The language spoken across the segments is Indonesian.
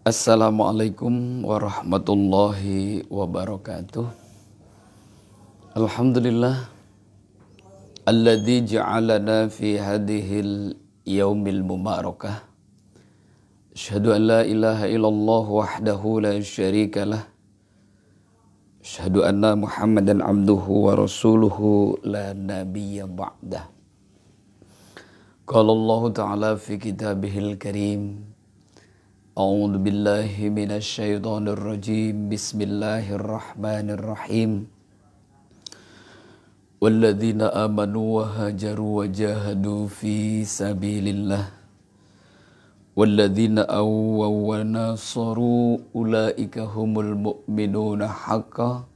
Assalamualaikum warahmatullahi wabarakatuh. Alhamdulillah alladzi ja'alana fi hadhil yaumil mubarakah. Asyhadu an la ilaha illallah wahdahu la syarika lah. Asyhadu anna Muhammadan abduhu wa rasuluhu la nabiyya ba'dah. Qala Allah ta'ala fi kitabihil karim. A'udzu billahi minasy syaithanir rajim. Bismillahirrahmanirrahim. Walladzina amanu wa hajaru wa jahadu fi sabilillah. Walladzina awwaw wa nasaru ulaika humul mu'minuna haqqan.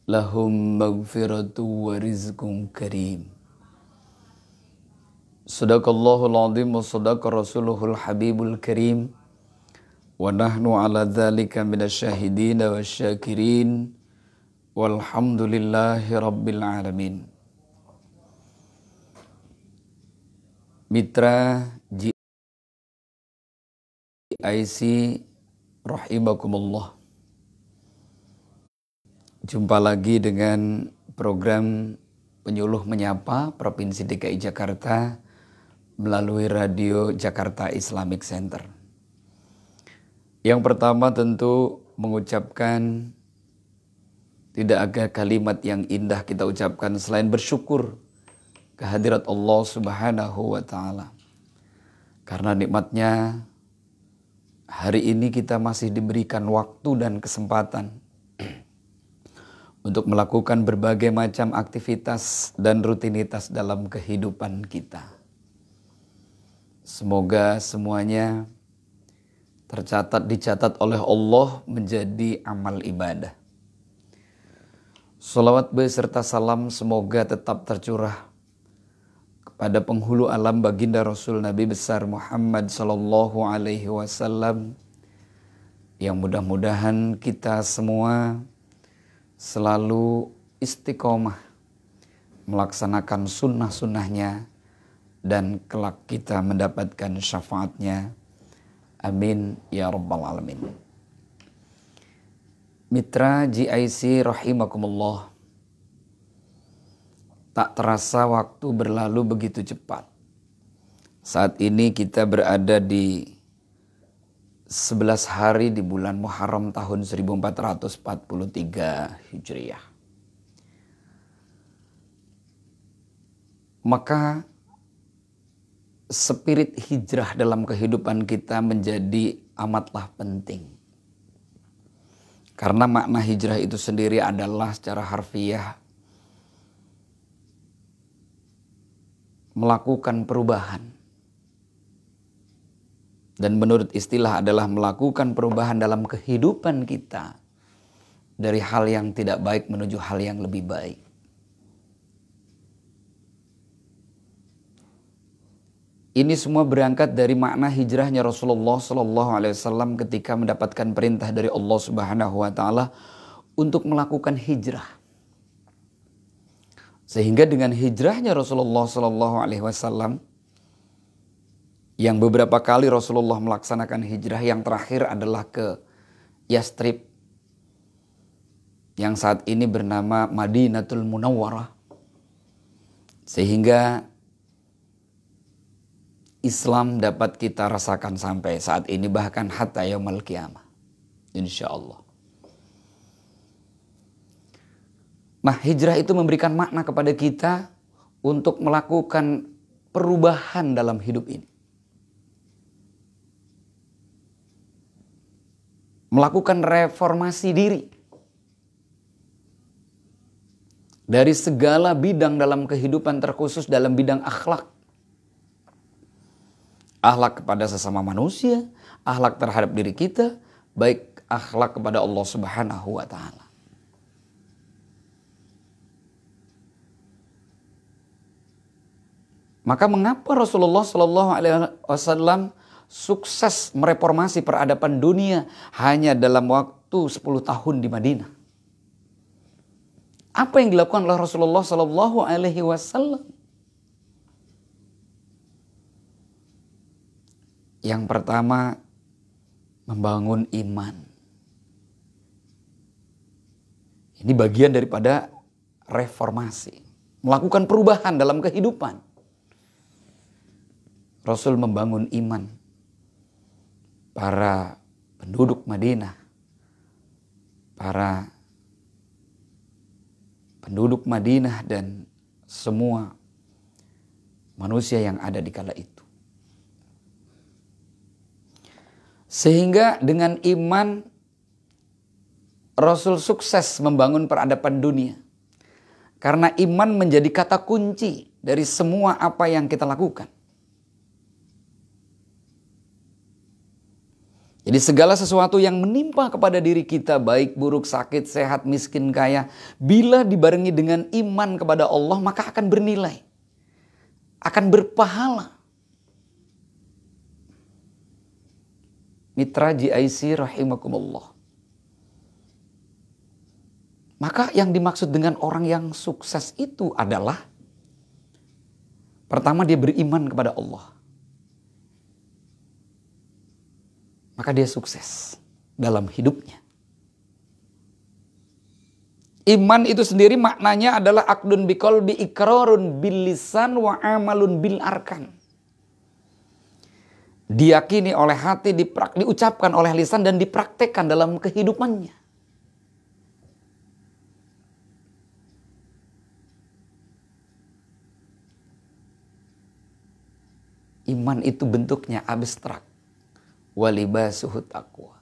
Lahum maghfiratu wa rizqun karim. Sadaqallahul azim wa sadaqa rasuluhul habibul karim. Wa nahnu ala dzalika minasyahidin wasyakirin walhamdulillahi rabbil alamin. Mitra GIC rahimakumullah. Jumpa lagi dengan program Penyuluh Menyapa Provinsi DKI Jakarta melalui Radio Jakarta Islamic Center. Yang pertama tentu mengucapkan tidak ada kalimat yang indah kita ucapkan selain bersyukur kehadirat Allah Subhanahu wa Ta'ala. Karena nikmatnya hari ini kita masih diberikan waktu dan kesempatan untuk melakukan berbagai macam aktivitas dan rutinitas dalam kehidupan kita. Semoga semuanya dicatat oleh Allah menjadi amal ibadah. Salawat beserta salam semoga tetap tercurah kepada penghulu alam baginda Rasul Nabi besar Muhammad sallallahu alaihi wasallam, yang mudah-mudahan kita semua selalu istiqomah melaksanakan sunnah-sunnahnya dan kelak kita mendapatkan syafaatnya. Amin ya rabbal alamin. Mitra GIC rahimakumullah. Tak terasa waktu berlalu begitu cepat. Saat ini kita berada di 11 hari di bulan Muharram tahun 1443 Hijriah. Maka spirit hijrah dalam kehidupan kita menjadi amatlah penting. Karena makna hijrah itu sendiri adalah secara harfiah melakukan perubahan. Dan menurut istilah adalah melakukan perubahan dalam kehidupan kita dari hal yang tidak baik menuju hal yang lebih baik. Ini semua berangkat dari makna hijrahnya Rasulullah SAW ketika mendapatkan perintah dari Allah Subhanahu Wa Taala untuk melakukan hijrah. Sehingga dengan hijrahnya Rasulullah SAW, yang beberapa kali Rasulullah melaksanakan hijrah, yang terakhir adalah ke Yastrib, yang saat ini bernama Madinatul Munawwarah, sehingga Islam dapat kita rasakan sampai saat ini, bahkan hatta yaumul qiyamah. Insya Allah. Nah, hijrah itu memberikan makna kepada kita untuk melakukan perubahan dalam hidup ini. Melakukan reformasi diri. Dari segala bidang dalam kehidupan, terkhusus dalam bidang akhlak. Akhlak kepada sesama manusia, akhlak terhadap diri kita, baik akhlak kepada Allah Subhanahu wa Ta'ala. Maka mengapa Rasulullah SAW sukses mereformasi peradaban dunia hanya dalam waktu 10 tahun di Madinah? Apa yang dilakukan oleh Rasulullah SAW? Yang pertama, membangun iman. Ini bagian daripada reformasi, melakukan perubahan dalam kehidupan. Rasul membangun iman para penduduk Madinah, para penduduk Madinah dan semua manusia yang ada di kala itu. Sehingga dengan iman Rasul sukses membangun peradaban dunia. Karena iman menjadi kata kunci dari semua apa yang kita lakukan. Jadi segala sesuatu yang menimpa kepada diri kita, baik buruk, sakit, sehat, miskin, kaya, bila dibarengi dengan iman kepada Allah, maka akan bernilai. Akan berpahala. Mitra GIC rahimakumullah. Maka yang dimaksud dengan orang yang sukses itu adalah, pertama dia beriman kepada Allah. Maka dia sukses dalam hidupnya. Iman itu sendiri maknanya adalah akdun biqalbi iqrarun bil lisan wa amalun bil arkan. Diyakini oleh hati, diucapkan oleh lisan dan dipraktekkan dalam kehidupannya. Iman itu bentuknya abstrak. Walibasuhu taqwa.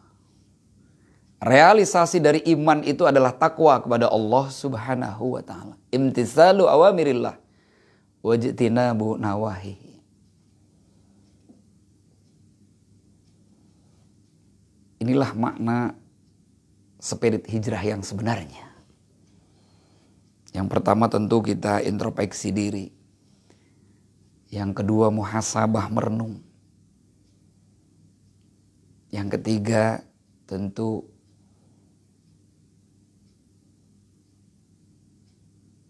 Realisasi dari iman itu adalah takwa kepada Allah Subhanahu wa taala. Imtitsalu awamirillah wajtinabu nawahihi. Inilah makna spirit hijrah yang sebenarnya. Yang pertama tentu kita introspeksi diri. Yang kedua muhasabah, merenung. Yang ketiga tentu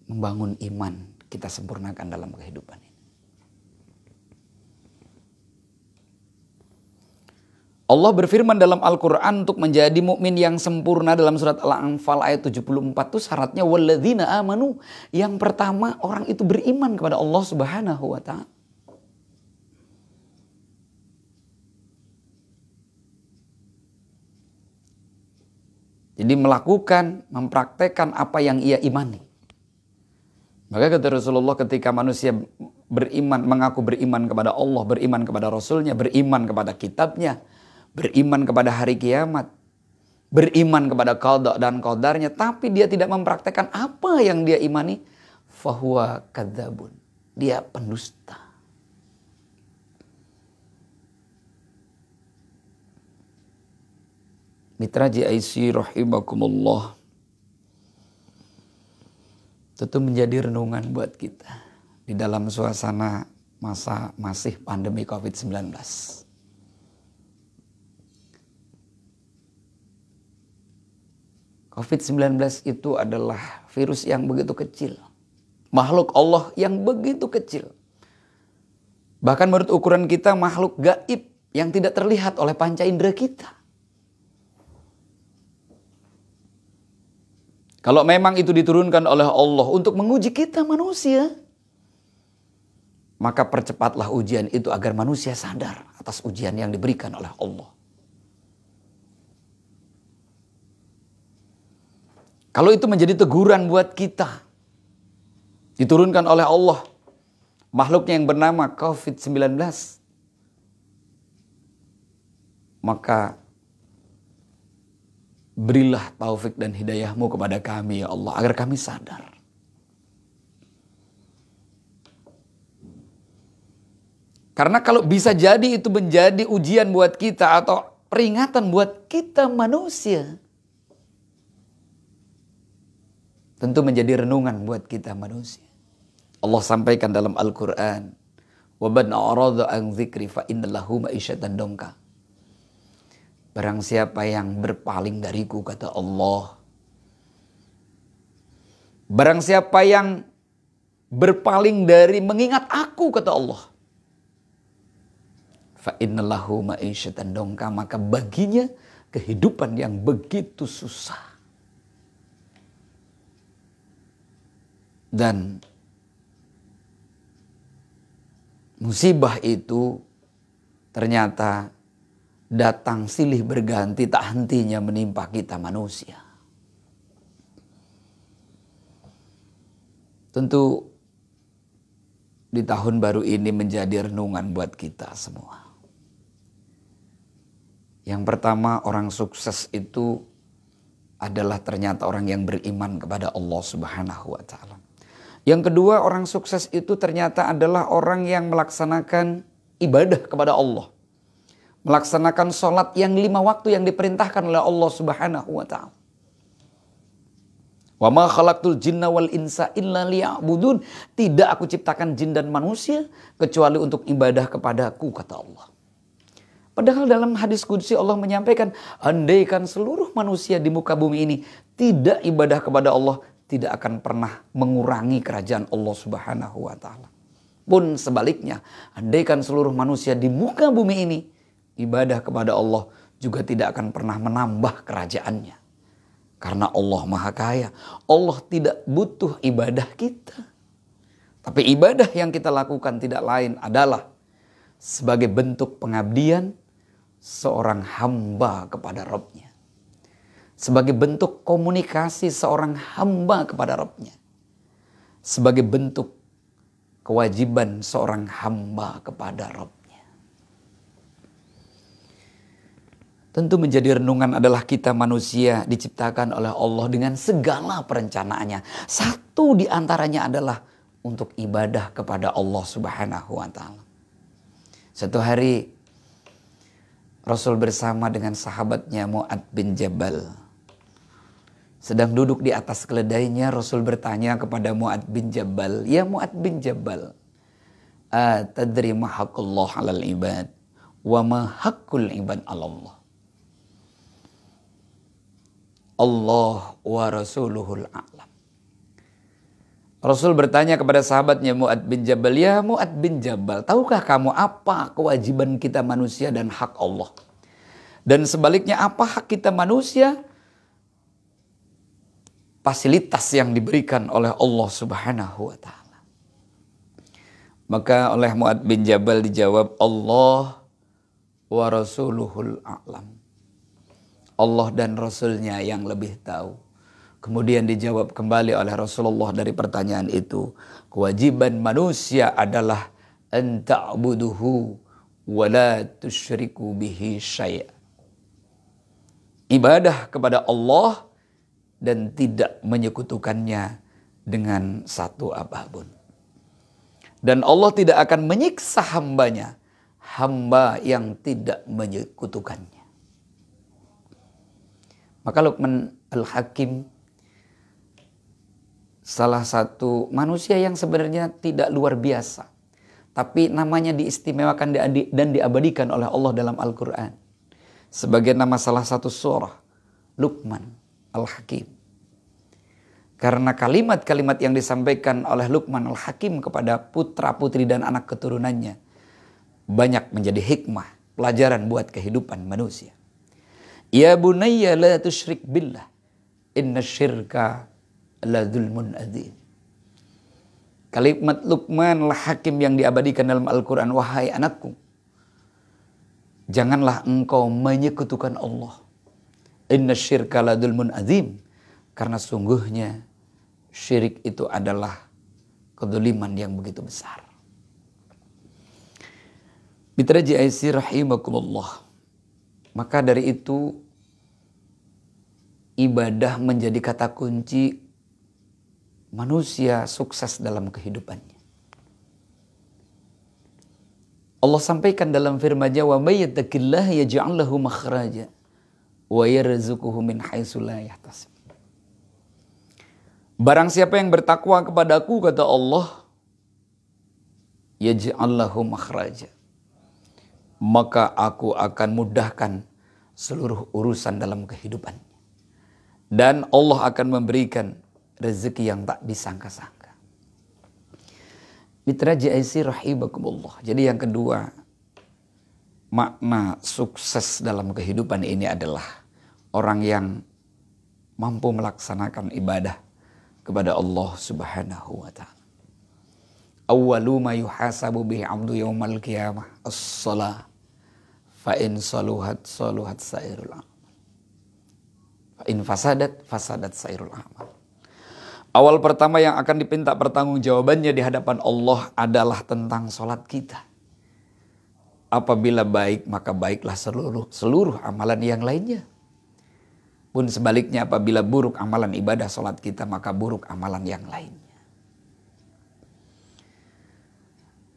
membangun iman, kita sempurnakan dalam kehidupan ini. Allah berfirman dalam Al-Quran untuk menjadi mukmin yang sempurna dalam surat Al-Anfal ayat 74 itu syaratnya walladzina amanu. Yang pertama orang itu beriman kepada Allah Subhanahu wa ta'ala. Jadi melakukan, mempraktekkan apa yang ia imani. Maka kata Rasulullah ketika manusia beriman, mengaku beriman kepada Allah, beriman kepada Rasulnya, beriman kepada kitabnya, beriman kepada hari kiamat, beriman kepada qada dan qadarnya, tapi dia tidak mempraktekkan apa yang dia imani, fahuwa kadzabun. Dia pendusta. Mitra GIC rahimakumullah. Tentu menjadi renungan buat kita di dalam suasana masa masih pandemi COVID-19. COVID-19 itu adalah virus yang begitu kecil. Makhluk Allah yang begitu kecil. Bahkan menurut ukuran kita makhluk gaib yang tidak terlihat oleh panca indera kita. Kalau memang itu diturunkan oleh Allah untuk menguji kita manusia, maka percepatlah ujian itu agar manusia sadar atas ujian yang diberikan oleh Allah. Kalau itu menjadi teguran buat kita, diturunkan oleh Allah, makhluknya yang bernama COVID-19, maka berilah taufik dan hidayahmu kepada kami ya Allah, agar kami sadar. Karena kalau bisa jadi itu menjadi ujian buat kita atau peringatan buat kita manusia, tentu menjadi renungan buat kita manusia. Allah sampaikan dalam Al-Quran, وَبَنْ أَعْرَضَ عَنْ ذِكْرِ فَإِنَّ لَهُ مَعِيشَةً ضَنْكًا. Barang siapa yang berpaling dariku, kata Allah. Barang siapa yang berpaling dari mengingat aku, kata Allah. fa innalahu ma'isyatan dongka, maka baginya kehidupan yang begitu susah. Dan musibah itu ternyata datang silih berganti, tak hentinya menimpa kita manusia. Tentu di tahun baru ini menjadi renungan buat kita semua. Yang pertama, orang sukses itu adalah ternyata orang yang beriman kepada Allah Subhanahu wa Ta'ala. Yang kedua, orang sukses itu ternyata adalah orang yang melaksanakan ibadah kepada Allah. Melaksanakan sholat yang 5 waktu yang diperintahkan oleh Allah Subhanahu wa Ta'ala. Wa ma khalaqtul jinna wal insa illa liya'budun. Tidak aku ciptakan jin dan manusia kecuali untuk ibadah kepadaku, kata Allah. Padahal dalam hadis qudsi Allah menyampaikan, andaikan seluruh manusia di muka bumi ini tidak ibadah kepada Allah, tidak akan pernah mengurangi kerajaan Allah Subhanahu wa Ta'ala. Pun sebaliknya, andaikan seluruh manusia di muka bumi ini ibadah kepada Allah, juga tidak akan pernah menambah kerajaannya. Karena Allah Maha Kaya. Allah tidak butuh ibadah kita. Tapi ibadah yang kita lakukan tidak lain adalah sebagai bentuk pengabdian seorang hamba kepada Rabb-Nya. Sebagai bentuk komunikasi seorang hamba kepada Rabb-Nya. Sebagai bentuk kewajiban seorang hamba kepada Rabb-Nya. Tentu menjadi renungan adalah kita manusia diciptakan oleh Allah dengan segala perencanaannya. Satu di antaranya adalah untuk ibadah kepada Allah Subhanahu wa Ta'ala. Satu hari Rasul bersama dengan sahabatnya Mu'ad bin Jabal sedang duduk di atas keledainya. Rasul bertanya kepada Mu'ad bin Jabal, "Ya Mu'ad bin Jabal, atadri ma haqqullah 'alal ibad wa ma haqqul ibad 'ala Allah?" Allah wa rasuluhul a'lam. Rasul bertanya kepada sahabatnya Mu'ad bin Jabal, "Ya Mu'ad bin Jabal, tahukah kamu apa kewajiban kita manusia dan hak Allah? Dan sebaliknya apa hak kita manusia, fasilitas yang diberikan oleh Allah Subhanahu wa Ta'ala?" Maka oleh Mu'ad bin Jabal dijawab, Allah wa rasuluhul a'lam. Allah dan Rasulnya yang lebih tahu. Kemudian dijawab kembali oleh Rasulullah dari pertanyaan itu, kewajiban manusia adalah an ta'buduhu wa la tusyriku bihi syai'a. Ibadah kepada Allah dan tidak menyekutukannya dengan satu apapun. Dan Allah tidak akan menyiksa hambanya, hamba yang tidak menyekutukannya. Maka Luqman Al-Hakim, salah satu manusia yang sebenarnya tidak luar biasa, tapi namanya diistimewakan dan diabadikan oleh Allah dalam Al-Quran sebagai nama salah satu surah, Luqman Al-Hakim. Karena kalimat-kalimat yang disampaikan oleh Luqman Al-Hakim kepada putra-putri dan anak keturunannya banyak menjadi hikmah, pelajaran buat kehidupan manusia. Ya bunayya la tusyrik billah, inna syirka la dzulmun adzim. Kalimat Luqman Al-Hakim yang diabadikan dalam Al-Quran, wahai anakku, janganlah engkau menyekutukan Allah. Inna syirka la dzulmun adzim. Karena sungguhnya syirik itu adalah kedoliman yang begitu besar. Mitra GIC rahimakumullah. Maka dari itu ibadah menjadi kata kunci manusia sukses dalam kehidupannya. Allah sampaikan dalam firman-Nya, "Wa may yattaqillaha yaj'al lahu makhraja wa yarzuquhu min haitsu la yahtasib." Barang siapa yang bertakwa kepadaku, kata Allah, yaj'al lahu makhraja, maka aku akan mudahkan seluruh urusan dalam kehidupannya. Dan Allah akan memberikan rezeki yang tak disangka-sangka. Mitra GIC rahimakumullah. Jadi yang kedua, makna sukses dalam kehidupan ini adalah orang yang mampu melaksanakan ibadah kepada Allah Subhanahu wa ta'ala. Awwalu ma yuhasabu bihi 'abdu yaumal qiyamah as-shalah fa in saluhat saluhat sairul amal. Fa in fasadat fasadat sairul amal. Awal pertama yang akan dipinta pertanggungjawabannya di hadapan Allah adalah tentang salat kita. Apabila baik, maka baiklah seluruh amalan yang lainnya. Pun sebaliknya, apabila buruk amalan ibadah salat kita, maka buruk amalan yang lainnya.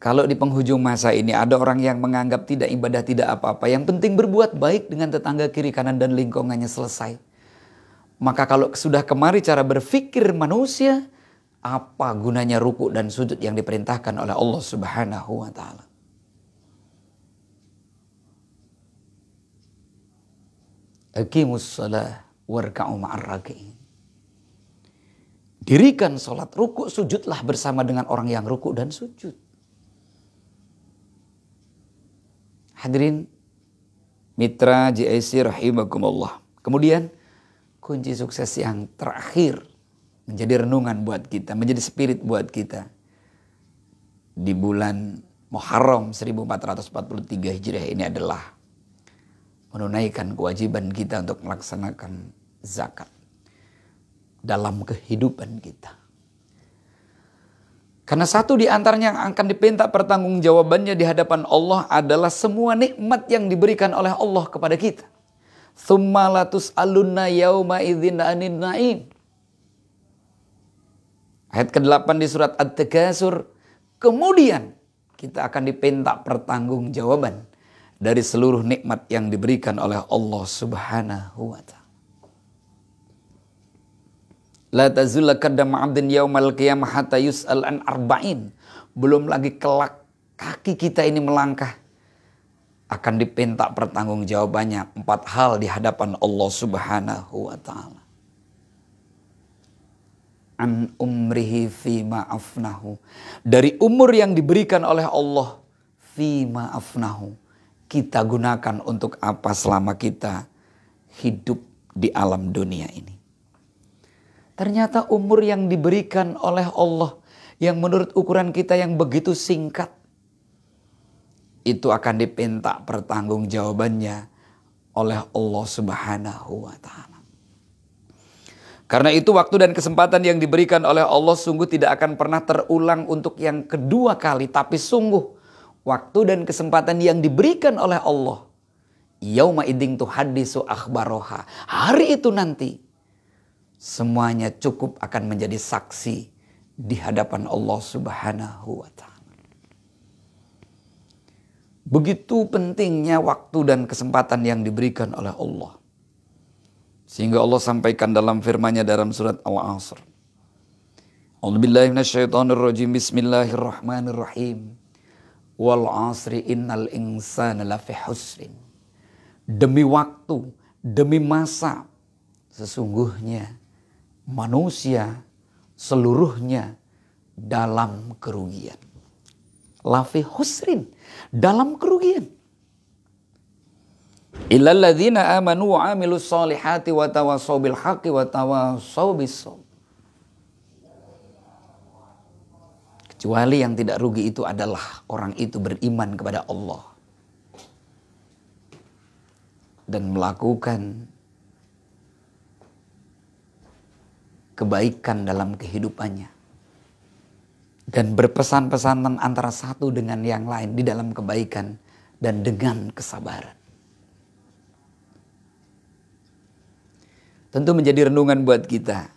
Kalau di penghujung masa ini ada orang yang menganggap tidak ibadah tidak apa-apa, yang penting berbuat baik dengan tetangga kiri kanan dan lingkungannya, selesai. Maka kalau sudah kemari cara berpikir manusia, apa gunanya ruku dan sujud yang diperintahkan oleh Allah Subhanahu wa ta'ala? Aqimus shalah warka'u ma'ar raki'in. Dirikan salat, ruku sujudlah bersama dengan orang yang ruku dan sujud. Hadirin mitra JIC rahimakumullah. Kemudian kunci sukses yang terakhir menjadi renungan buat kita, menjadi spirit buat kita di bulan Muharram 1443 Hijriah ini adalah menunaikan kewajiban kita untuk melaksanakan zakat dalam kehidupan kita. Karena satu di antaranya yang akan dipinta pertanggungjawabannya di hadapan Allah adalah semua nikmat yang diberikan oleh Allah kepada kita. Tsumma latus'alunna yauma idzin 'anil na'im. Ayat ke-8 di surat At-Takatsur. Kemudian kita akan dipinta pertanggungjawaban dari seluruh nikmat yang diberikan oleh Allah Subhanahu wa ta'ala. La tazulla qadama 'abdin yaumal qiyamah hatta yus'al an arba'in. Belum lagi kelak kaki kita ini melangkah, akan dipinta pertanggungjawabannya 4 hal di hadapan Allah Subhanahu wa ta'ala. An umrihi fima afnahu. Dari umur yang diberikan oleh Allah, fima afnahu. Kita gunakan untuk apa selama kita hidup di alam dunia ini. Ternyata umur yang diberikan oleh Allah yang menurut ukuran kita yang begitu singkat, itu akan dipinta pertanggungjawabannya oleh Allah Subhanahu wa ta'ala. Karena itu waktu dan kesempatan yang diberikan oleh Allah sungguh tidak akan pernah terulang untuk yang kedua kali. Tapi sungguh waktu dan kesempatan yang diberikan oleh Allah, yauma idzin tuhaddisu akhbaroha. Hari itu nanti semuanya cukup akan menjadi saksi di hadapan Allah Subhanahu wa ta'ala. Begitu pentingnya waktu dan kesempatan yang diberikan oleh Allah. Sehingga Allah sampaikan dalam firman-Nya dalam surat Al-Asr. A'udzubillahi minasyaitonirrajim. Bismillahirrahmanirrahim. Wal 'asri innal insana lafi husrin. Demi waktu, demi masa, sesungguhnya manusia seluruhnya dalam kerugian. Lafi husrin, dalam kerugian. Illal ladzina amanu wa 'amilus solihati wa tawassaw bil haqqi wa tawassaw bis sabr. Kecuali yang tidak rugi itu adalah orang itu beriman kepada Allah dan melakukan kebaikan dalam kehidupannya. Dan berpesan-pesanan antara satu dengan yang lain di dalam kebaikan dan dengan kesabaran. Tentu menjadi renungan buat kita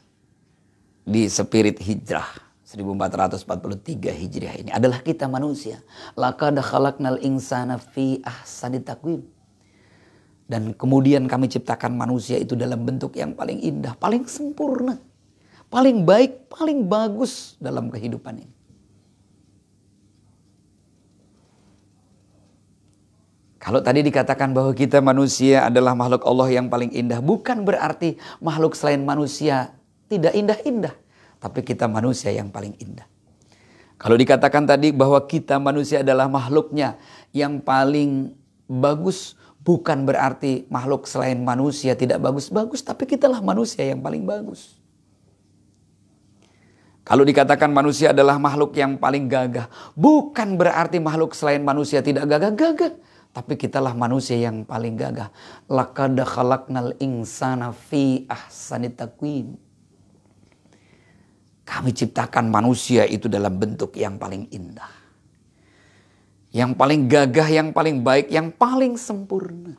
di spirit hijrah 1443 Hijriah ini adalah kita manusia. Laqad khalaqnal insana fi ahsani taqwim. Dan kemudian kami ciptakan manusia itu dalam bentuk yang paling indah, paling sempurna, paling baik, paling bagus dalam kehidupan ini. Kalau tadi dikatakan bahwa kita manusia adalah makhluk Allah yang paling indah, bukan berarti makhluk selain manusia tidak indah-indah. Tapi kita manusia yang paling indah. Kalau dikatakan tadi bahwa kita manusia adalah makhluknya yang paling bagus bukan berarti makhluk selain manusia tidak bagus-bagus, tapi kitalah manusia yang paling bagus. Kalau dikatakan manusia adalah makhluk yang paling gagah, bukan berarti makhluk selain manusia tidak gagah-gagah, tapi kitalah manusia yang paling gagah. Laqad khalaqnal insana fi ahsani taqwim. Kami ciptakan manusia itu dalam bentuk yang paling indah, yang paling gagah, yang paling baik, yang paling sempurna.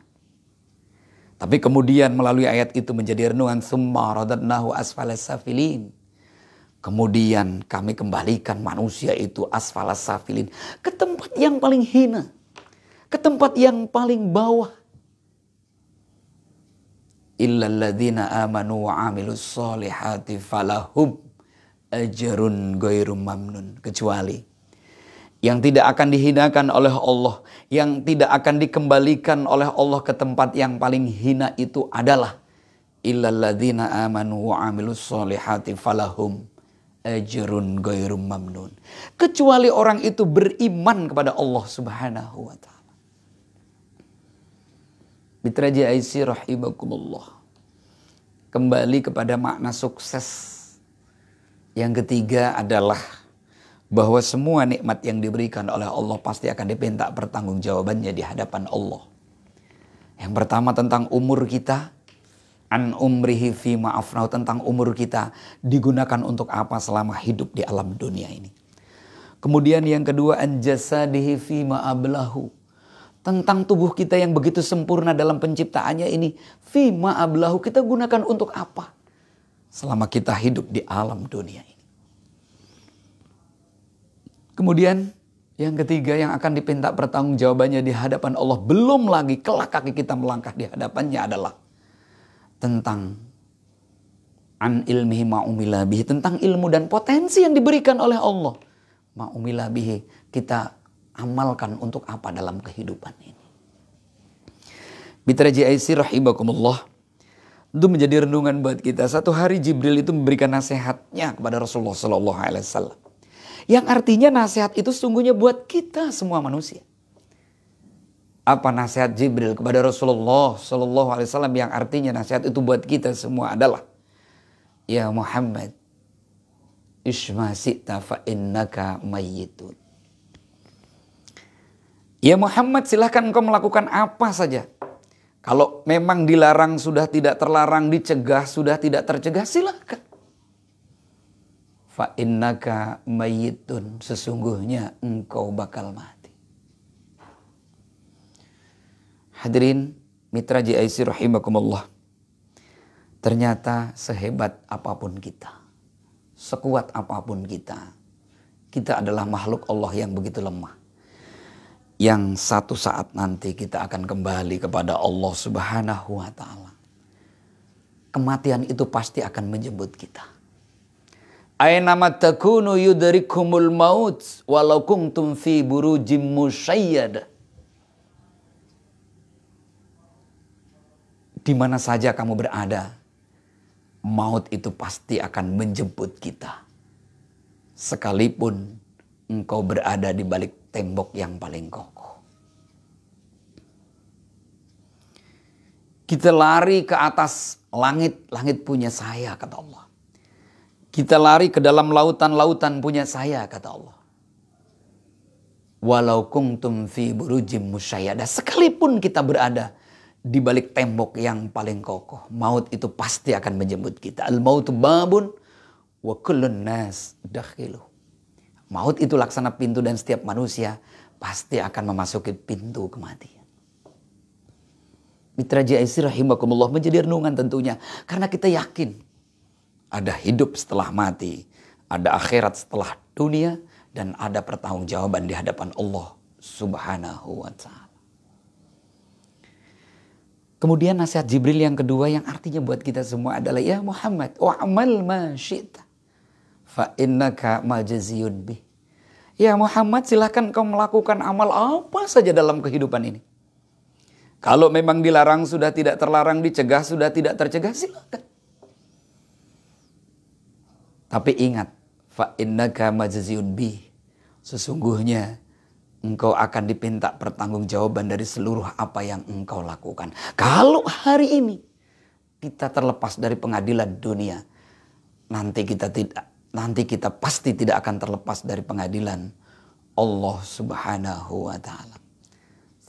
Tapi kemudian melalui ayat itu menjadi renungan, summa radadnahu asfalas safilin. Kemudian kami kembalikan manusia itu asfalas safilin, ke tempat yang paling hina, ke tempat yang paling bawah. Illal ladzina amanu wa amilus solihati falahum ajrun ghairu mamnun. Kecuali yang tidak akan dihinakan oleh Allah, yang tidak akan dikembalikan oleh Allah ke tempat yang paling hina itu adalah illal ladzina amanu wa amilus solihati falahum ajrun ghairu mamnun. Kecuali orang itu beriman kepada Allah Subhanahu wa taala. Mitra JIC rahimakumullah. Kembali kepada makna sukses. Yang ketiga adalah bahwa semua nikmat yang diberikan oleh Allah pasti akan diminta pertanggungjawabannya di hadapan Allah. Yang pertama tentang umur kita. An umrihi fi ma'afnahu, tentang umur kita digunakan untuk apa selama hidup di alam dunia ini. Kemudian yang kedua, an jasadihi fi ma'ablahu, tentang tubuh kita yang begitu sempurna dalam penciptaannya ini, fi ma'ablahu, kita gunakan untuk apa selama kita hidup di alam dunia ini. Kemudian yang ketiga yang akan dipinta pertanggungjawabannya di hadapan Allah, belum lagi kelak kaki kita melangkah di hadapannya, adalah tentang an ilmihi ma'umila bihi, tentang ilmu dan potensi yang diberikan oleh Allah. Ma'umila bihi, kita amalkan untuk apa dalam kehidupan ini. Mitra JIC rahimakumullah, itu menjadi renungan buat kita. Satu hari Jibril itu memberikan nasihatnya kepada Rasulullah SAW, yang artinya nasihat itu sungguhnya buat kita semua manusia. Apa nasihat Jibril kepada Rasulullah SAW yang artinya nasihat itu buat kita semua adalah, ya Muhammad, isma si'ta fa innaka mayyitun. Ya Muhammad, silahkan engkau melakukan apa saja. Kalau memang dilarang sudah tidak terlarang, dicegah sudah tidak tercegah, silahkan. Fa innaka mayyitun, sesungguhnya engkau bakal mati. Hadirin mitra JIC rahimakumullah. Ternyata sehebat apapun kita, sekuat apapun kita, kita adalah makhluk Allah yang begitu lemah. Yang satu saat nanti kita akan kembali kepada Allah Subhanahu wa taala. Kematian itu pasti akan menjemput kita. Aynama takunu yudrikumul maut walau kuntum fi burujim musyayyadah. Di mana saja kamu berada, maut itu pasti akan menjemput kita. Sekalipun engkau berada di balik tembok yang paling kokoh. Kita lari ke atas langit, langit punya saya, kata Allah. Kita lari ke dalam lautan, lautan punya saya, kata Allah. Walau kuntum fi burujim musyayyadah, sekalipun kita berada di balik tembok yang paling kokoh, maut itu pasti akan menjemput kita. Al-mautu babun wa kullun nas dakhiluh. Maut itu laksana pintu dan setiap manusia pasti akan memasuki pintu kematian. Mitra JIC rahimakumullah, menjadi renungan tentunya, karena kita yakin ada hidup setelah mati, ada akhirat setelah dunia, dan ada pertanggungjawaban di hadapan Allah Subhanahu wa taala. Kemudian nasihat Jibril yang kedua yang artinya buat kita semua adalah, ya Muhammad, wa'amal ma syi'ta fa innaka majziyun bih. Ya Muhammad, silahkan kau melakukan amal apa saja dalam kehidupan ini. Kalau memang dilarang sudah tidak terlarang, dicegah sudah tidak tercegah, silakan. Tapi ingat, fa innaka majziyun bih, sesungguhnya engkau akan dipinta pertanggungjawaban dari seluruh apa yang engkau lakukan. Kalau hari ini kita terlepas dari pengadilan dunia, nanti kita pasti tidak akan terlepas dari pengadilan Allah Subhanahu wa taala.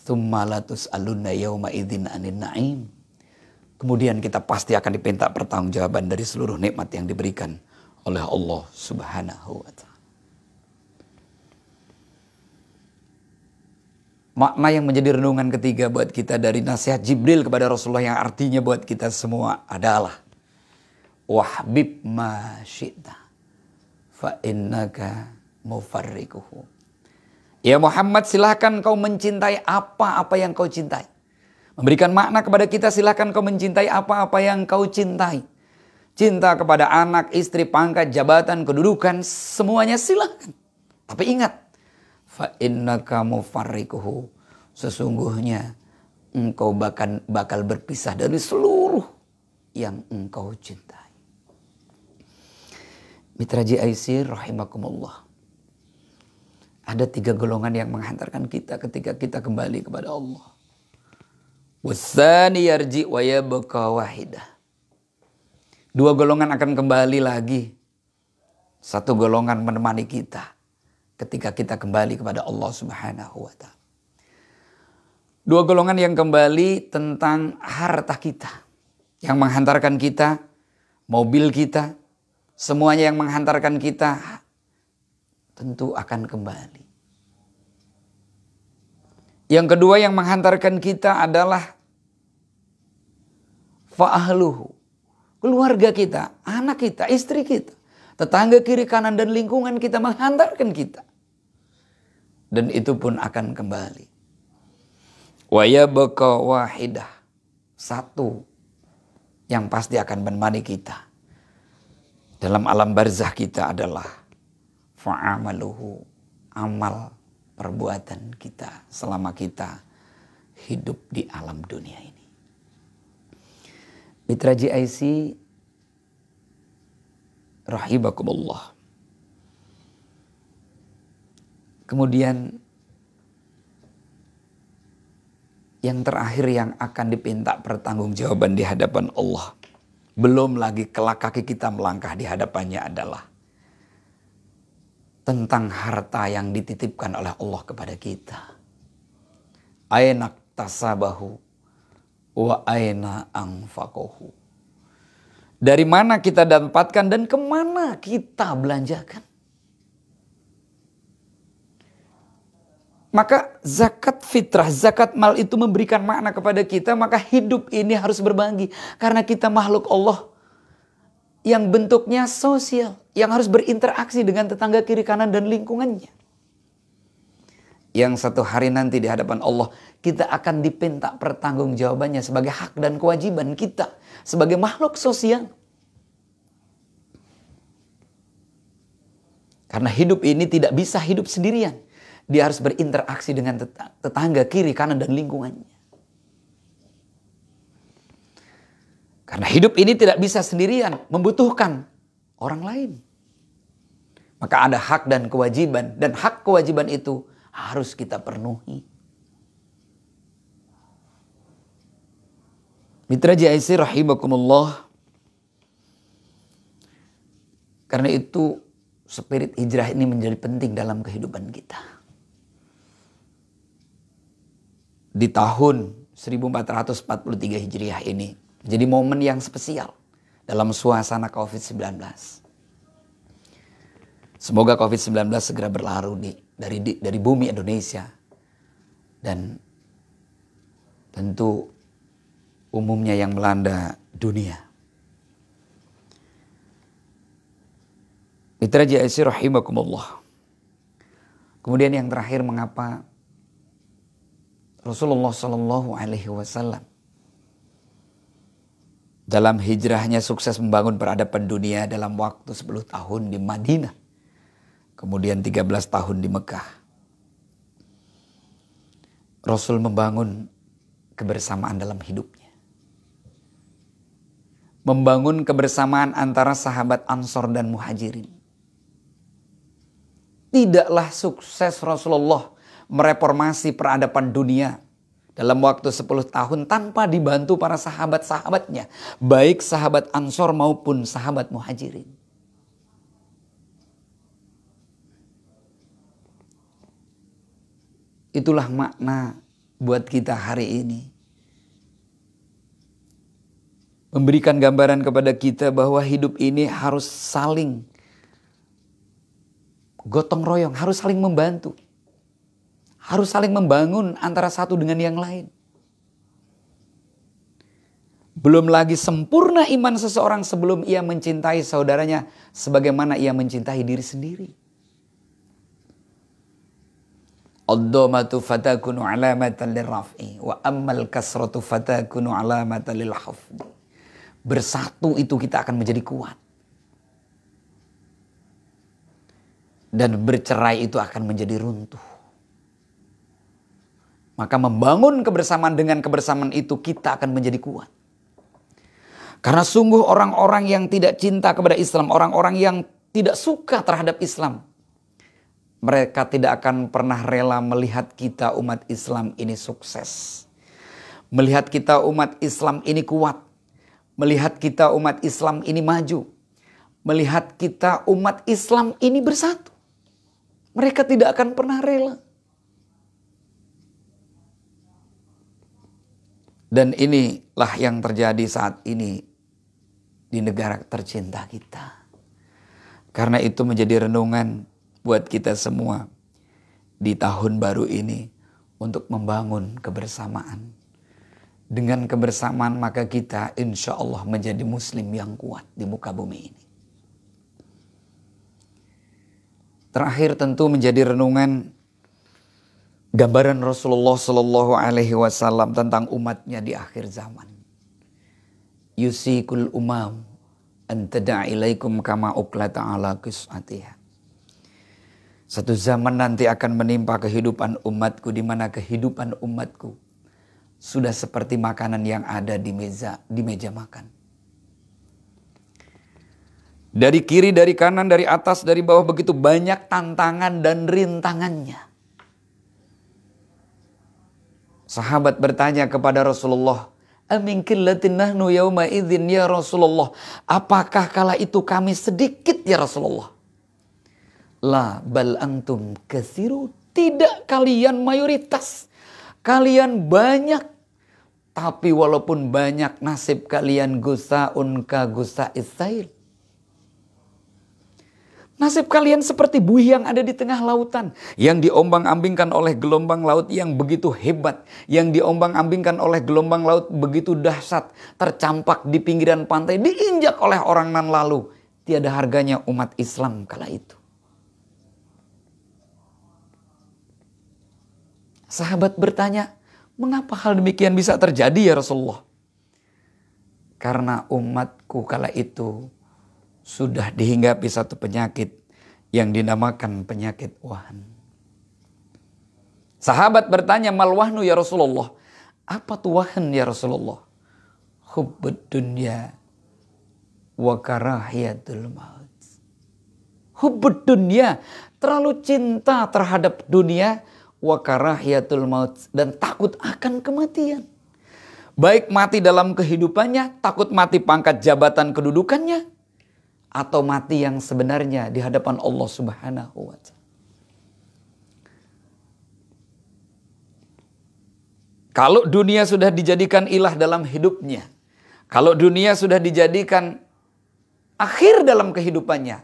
Tsumma la tus'alunna yauma idzin 'anil na'im. Kemudian kita pasti akan dipinta pertanggungjawaban dari seluruh nikmat yang diberikan oleh Allah Subhanahu wa taala. Makna yang menjadi renungan ketiga buat kita dari nasihat Jibril kepada Rasulullah yang artinya buat kita semua adalah wahbib ma syi'ta fa innaka mufarrikuhu. Ya Muhammad, silahkan kau mencintai apa-apa yang kau cintai. Memberikan makna kepada kita, silahkan kau mencintai apa-apa yang kau cintai. Cinta kepada anak, istri, pangkat, jabatan, kedudukan, semuanya silahkan. Tapi ingat, fa innaka mufarrikuhu, sesungguhnya engkau bakal berpisah dari seluruh yang engkau cintai. Mitra GIC rahimakumullah. Ada 3 golongan yang menghantarkan kita ketika kita kembali kepada Allah. Wasani yarji wa yabqa wahidah. 2 golongan akan kembali lagi. 1 golongan menemani kita ketika kita kembali kepada Allah Subhanahu wa taala. 2 golongan yang kembali tentang harta kita. Yang menghantarkan kita, mobil kita, semuanya yang menghantarkan kita tentu akan kembali. Yang kedua yang menghantarkan kita adalah fa'ahluhu. Keluarga kita, anak kita, istri kita, tetangga kiri kanan dan lingkungan kita menghantarkan kita. Dan itu pun akan kembali. Wa yabqa wahidah. 1 yang pasti akan menemani kita dalam alam barzah kita adalah fa'amaluhu, amal perbuatan kita selama kita hidup di alam dunia ini. Mitra GIC rahimakumullah. Kemudian yang terakhir yang akan dipinta pertanggungjawaban di hadapan Allah, belum lagi kelak kaki kita melangkah di hadapannya, adalah tentang harta yang dititipkan oleh Allah kepada kita. Aina tasabahu wa aina anfaqahu. Dari mana kita dapatkan dan kemana kita belanjakan. Maka zakat fitrah, zakat mal itu memberikan makna kepada kita. Maka hidup ini harus berbagi. Karena kita makhluk Allah yang bentuknya sosial. Yang harus berinteraksi dengan tetangga kiri kanan dan lingkungannya. Yang satu hari nanti di hadapan Allah kita akan dipinta pertanggungjawabannya sebagai hak dan kewajiban kita. Sebagai makhluk sosial. Karena hidup ini tidak bisa hidup sendirian. Dia harus berinteraksi dengan tetangga kiri, kanan, dan lingkungannya. Karena hidup ini tidak bisa sendirian, membutuhkan orang lain. Maka ada hak dan kewajiban, dan hak kewajiban itu harus kita penuhi. Mitra GIC rahimakumullah. Karena itu spirit hijrah ini menjadi penting dalam kehidupan kita. Di tahun 1443 Hijriah ini jadi momen yang spesial dalam suasana COVID-19. Semoga COVID-19 segera berlalu dari bumi Indonesia. Dan tentu umumnya yang melanda dunia. Mitra GIC rahimakumullah. Kemudian yang terakhir, mengapa Rasulullah Shallallahu Alaihi Wasallam dalam hijrahnya sukses membangun peradaban dunia dalam waktu 10 tahun di Madinah. Kemudian 13 tahun di Mekah. Rasul membangun kebersamaan dalam hidupnya. Membangun kebersamaan antara sahabat Ansor dan Muhajirin. Tidaklah sukses Rasulullah mereformasi peradaban dunia dalam waktu 10 tahun tanpa dibantu para sahabat-sahabatnya, baik sahabat Ansor maupun sahabat Muhajirin. Itulah makna buat kita hari ini. Memberikan gambaran kepada kita bahwa hidup ini harus saling gotong royong, harus saling membantu. Harus saling membangun antara satu dengan yang lain. Belum lagi sempurna iman seseorang sebelum ia mencintai saudaranya sebagaimana ia mencintai diri sendiri. Ad-dhammatu fatakunu alamatan lirraf'i wa ammal kasratu fatakunu alamatan lil hafdi. Bersatu itu kita akan menjadi kuat. Dan bercerai itu akan menjadi runtuh. Maka membangun kebersamaan dengan kebersamaan itu kita akan menjadi kuat. Karena sungguh orang-orang yang tidak cinta kepada Islam, orang-orang yang tidak suka terhadap Islam, mereka tidak akan pernah rela melihat kita umat Islam ini sukses. Melihat kita umat Islam ini kuat. Melihat kita umat Islam ini maju. Melihat kita umat Islam ini bersatu. Mereka tidak akan pernah rela. Dan inilah yang terjadi saat ini di negara tercinta kita. Karena itu menjadi renungan buat kita semua di tahun baru ini untuk membangun kebersamaan. Dengan kebersamaan maka kita insya Allah menjadi muslim yang kuat di muka bumi ini. Terakhir tentu menjadi renungan gambaran Rasulullah Sallallahu Alaihi Wasallam tentang umatnya di akhir zaman. Yusikul umam antada ilaikum kama uklata ala qis'atiha. Satu zaman nanti akan menimpa kehidupan umatku di mana kehidupan umatku sudah seperti makanan yang ada di meja makan. Dari kiri, dari kanan, dari atas, dari bawah begitu banyak tantangan dan rintangannya. Sahabat bertanya kepada Rasulullah, "Amin qillatin nahnu yauma idzin ya Rasulullah?" Apakah kala itu kami sedikit ya Rasulullah? La bal antum katsiru. Tidak, kalian mayoritas. Kalian banyak, tapi walaupun banyak nasib kalian gusaun ka gusa isail. Nasib kalian seperti buih yang ada di tengah lautan, yang diombang-ambingkan oleh gelombang laut yang begitu hebat, yang diombang-ambingkan oleh gelombang laut begitu dahsyat, tercampak di pinggiran pantai, diinjak oleh orang nan lalu. Tiada harganya umat Islam kala itu. Sahabat bertanya, mengapa hal demikian bisa terjadi ya Rasulullah? Karena umatku kala itu sudah dihinggapi satu penyakit yang dinamakan penyakit wahan. Sahabat bertanya, mal wahnu ya Rasulullah? Apa tuh wahan ya Rasulullah? Hubbud dunya wa karahiyatul maut. Hubbud dunya, terlalu cinta terhadap dunia, wa karahiyatul maut, dan takut akan kematian. Baik mati dalam kehidupannya, takut mati pangkat jabatan kedudukannya, atau mati yang sebenarnya di hadapan Allah Subhanahu wa Ta'ala. Kalau dunia sudah dijadikan ilah dalam hidupnya, kalau dunia sudah dijadikan akhir dalam kehidupannya,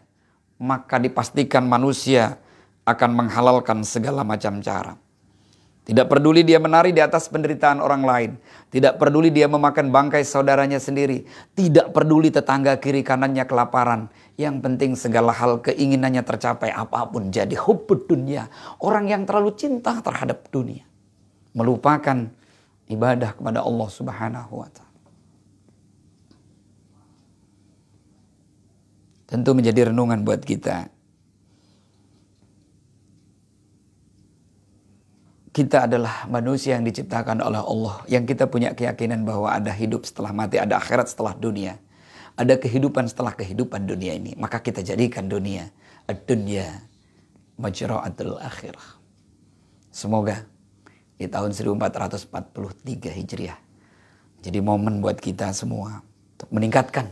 maka dipastikan manusia akan menghalalkan segala macam cara. Tidak peduli dia menari di atas penderitaan orang lain. Tidak peduli dia memakan bangkai saudaranya sendiri. Tidak peduli tetangga kiri kanannya kelaparan. Yang penting segala hal keinginannya tercapai, apapun jadi. Hubbud dunya. Orang yang terlalu cinta terhadap dunia, melupakan ibadah kepada Allah Subhanahu wa Ta'ala. Tentu menjadi renungan buat kita. Kita adalah manusia yang diciptakan oleh Allah, yang kita punya keyakinan bahwa ada hidup setelah mati, ada akhirat setelah dunia, ada kehidupan setelah kehidupan dunia ini. Maka kita jadikan dunia ad-dunya majra'atul akhirah, Semoga di tahun 1443 Hijriah jadi momen buat kita semua untuk meningkatkan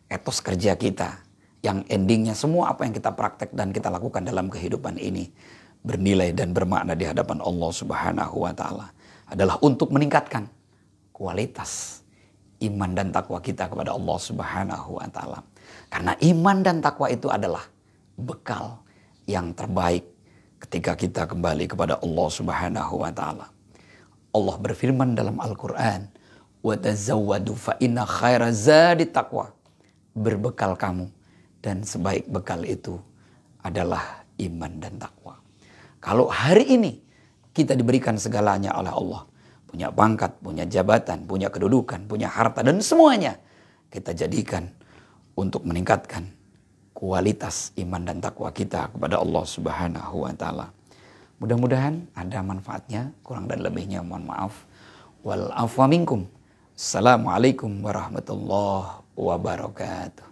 etos kerja kita, yang endingnya semua apa yang kita praktek dan kita lakukan dalam kehidupan ini bernilai dan bermakna di hadapan Allah Subhanahu wa Ta'ala, adalah untuk meningkatkan kualitas iman dan takwa kita kepada Allah Subhanahu wa Ta'ala. Karena iman dan takwa itu adalah bekal yang terbaik ketika kita kembali kepada Allah Subhanahu wa Ta'ala. Allah berfirman dalam Al-Qur'an, "Wa tazawwadu fa inna khaira zadi taqwa." Berbekal kamu, dan sebaik bekal itu adalah iman dan takwa. Kalau hari ini kita diberikan segalanya oleh Allah, punya pangkat, punya jabatan, punya kedudukan, punya harta, dan semuanya kita jadikan untuk meningkatkan kualitas iman dan takwa kita kepada Allah Subhanahu wa Ta'ala. Mudah-mudahan ada manfaatnya, kurang dan lebihnya mohon maaf. Wal afwa minkum. Assalamualaikum warahmatullahi wabarakatuh.